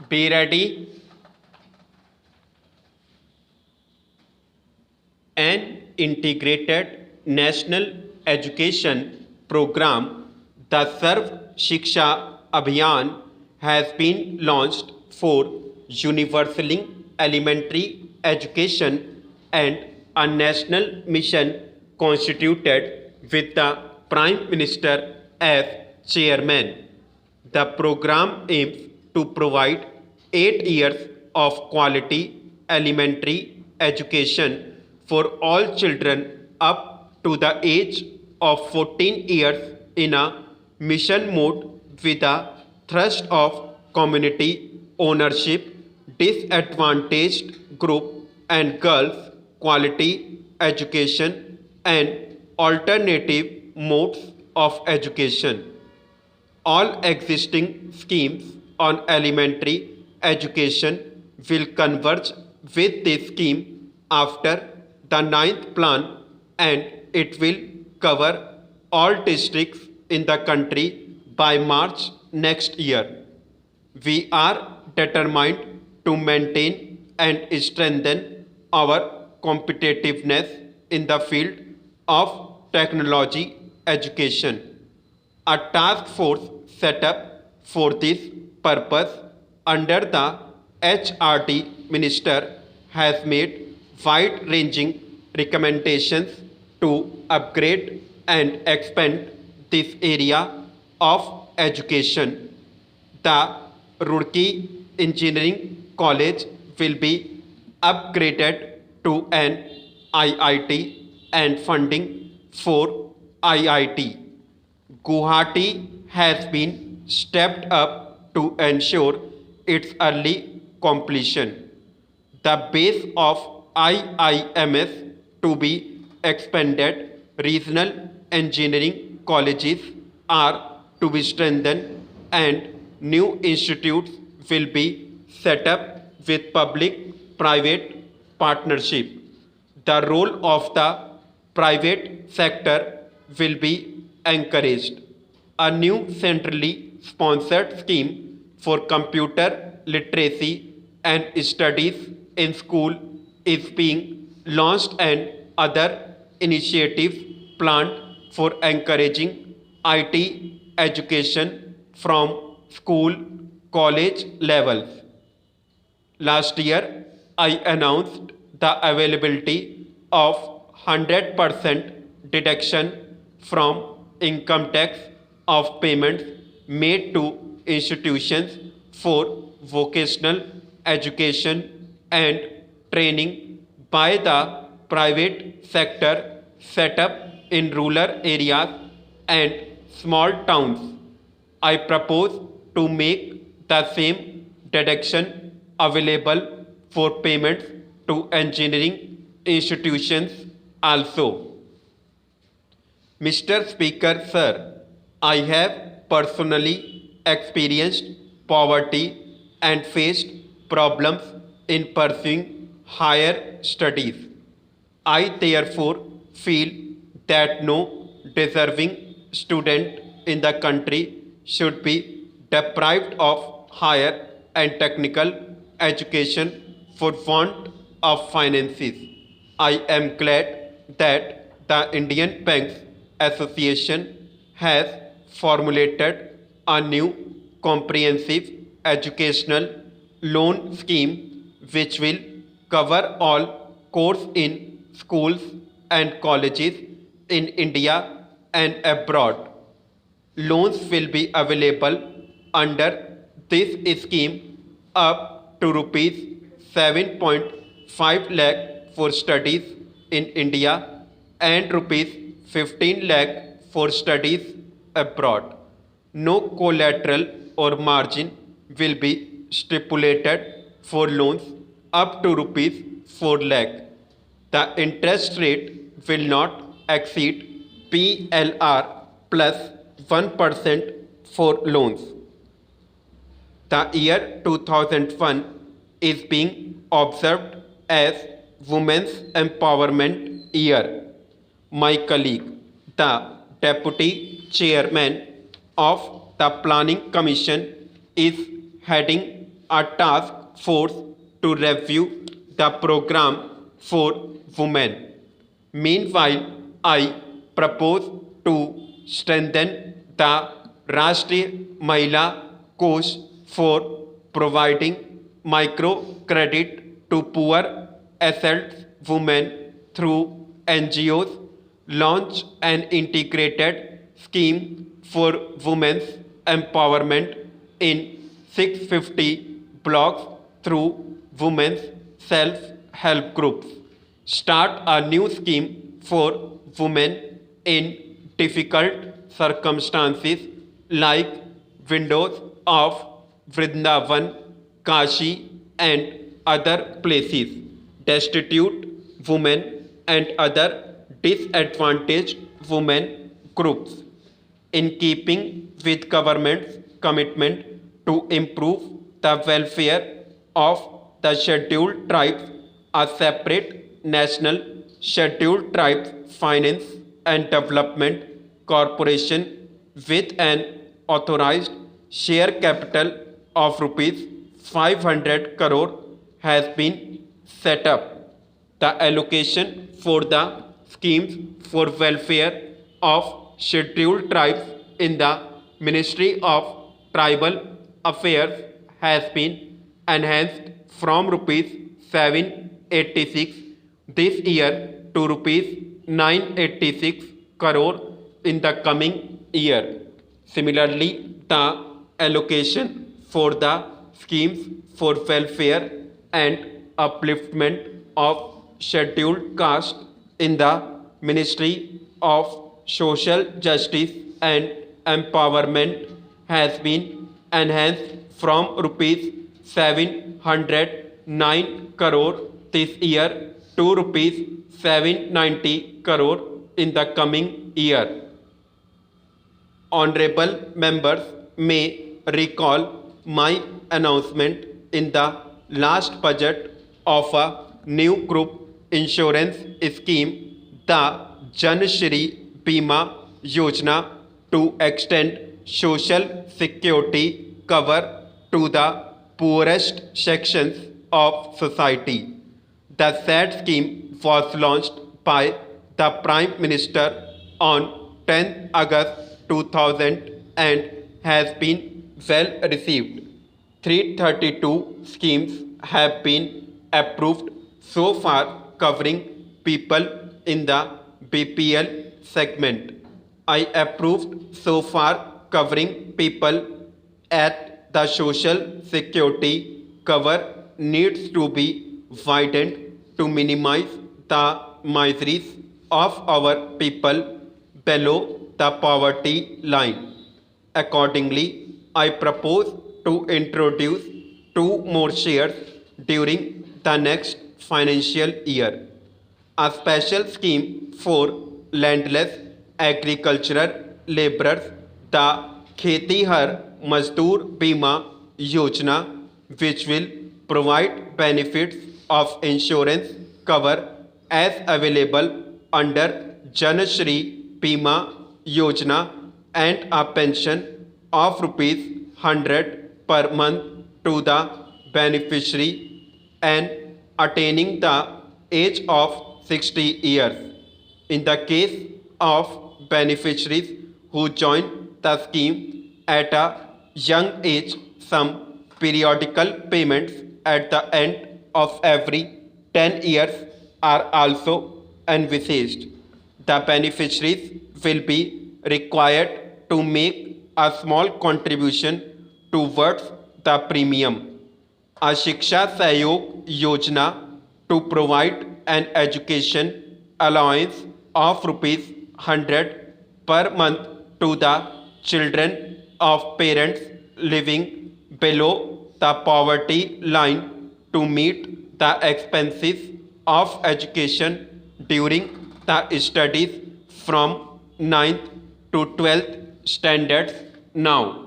Be ready. An integrated national education program, the Sarv Shiksha Abhiyan, has been launched for universally elementary education and a national mission constituted with the Prime Minister as chairman. The program aims to provide 8 years of quality elementary education for all children up to the age of 14 years in a mission mode with a thrust of community ownership, disadvantaged group and girls, quality education, and alternative modes of education. All existing schemes on elementary education will converge with this scheme after the ninth plan, and it will cover all districts in the country by March next year. We are determined to maintain and strengthen our competitiveness in the field of technology education. A task force set up for this purpose under the HRD minister has made wide ranging recommendations to upgrade and expand this area of education. The Roorkee Engineering College will be upgraded to an IIT and funding for IIT. Guwahati has been stepped up to ensure its early completion. The base of IIMS to be expanded, regional engineering colleges are to be strengthened, and new institutes will be set up with public private partnership. The role of the private sector will be encouraged. A new centrally sponsored scheme for computer literacy and studies in school is being launched, and other initiatives planned for encouraging IT education from school college levels. Last year, I announced the availability of 100% deduction from income tax of payments made to institutions for vocational education and training by the private sector set up in rural areas and small towns. I propose to make the same deduction available for payments to engineering institutions also. Mr. Speaker, sir, I have personally experienced poverty and faced problems in pursuing higher studies. I therefore feel that no deserving student in the country should be deprived of higher and technical education for want of finances. I am glad that the Indian Banks Association has formulated a new comprehensive educational loan scheme which will cover all courses in schools and colleges in India and abroad. Loans will be available under this scheme up to rupees 7.5 lakh for studies in India and rupees 15 lakh for studies abroad. No collateral or margin will be stipulated for loans up to rupees 4 lakh. The interest rate will not exceed PLR plus 1% for loans. The year 2001 is being observed as Women's Empowerment Year. My colleague, the Deputy Chairman of the Planning Commission, is heading a task force to review the program for women. Meanwhile, I propose to strengthen the Rashtriya Mahila Kosh for providing microcredit to poor asset women through NGOs, launch an integrated scheme for women's empowerment in 650 blocks through women's self-help groups, start a new scheme for women in difficult circumstances like Windows of Vrindavan, Kashi and other places, destitute women and other disadvantaged women groups, in keeping with government's commitment to improve the welfare of the scheduled tribes. A separate national scheduled tribes finance and development corporation with an authorized share capital of rupees 500 crore has been set up. The allocation for the schemes for welfare of scheduled tribes in the Ministry of Tribal Affairs has been enhanced from rupees 786 this year to rupees 986 crore in the coming year. Similarly, the allocation for the schemes for welfare and upliftment of scheduled caste in the Ministry of Social Justice and Empowerment has been enhanced from rupees 709 crore this year to rupees 790 crore in the coming year. Honorable members may recall my announcement in the last budget of a new group insurance scheme, the Jan Shri Bima Yojana, to extend social security cover to the poorest sections of society. The said scheme was launched by the Prime Minister on 10 August 2000 and has been well received. 332 schemes have been approved so far, covering people in the BPL segment. I approved so far covering people at the social security cover needs to be widened to minimize the miseries of our people below the poverty line. Accordingly, I propose to introduce 2 more shares during the next financial year. A special scheme for landless agricultural laborers, the Khetihar Mazdoor Bima Yojana, which will provide benefits of insurance cover as available under Jan Shri Bima Yojana and a pension of rupees 100 per month to the beneficiary and attaining the age of 60 years. In the case of beneficiaries who join the scheme at a young age, some periodical payments at the end of every 10 years are also envisaged. The beneficiaries will be required to make a small contribution towards the premium. A Shiksha Sahyog Yojana to provide an education allowance of rupees 100 per month to the children of parents living below the poverty line to meet the expenses of education during the studies from 9th to 12th standards now.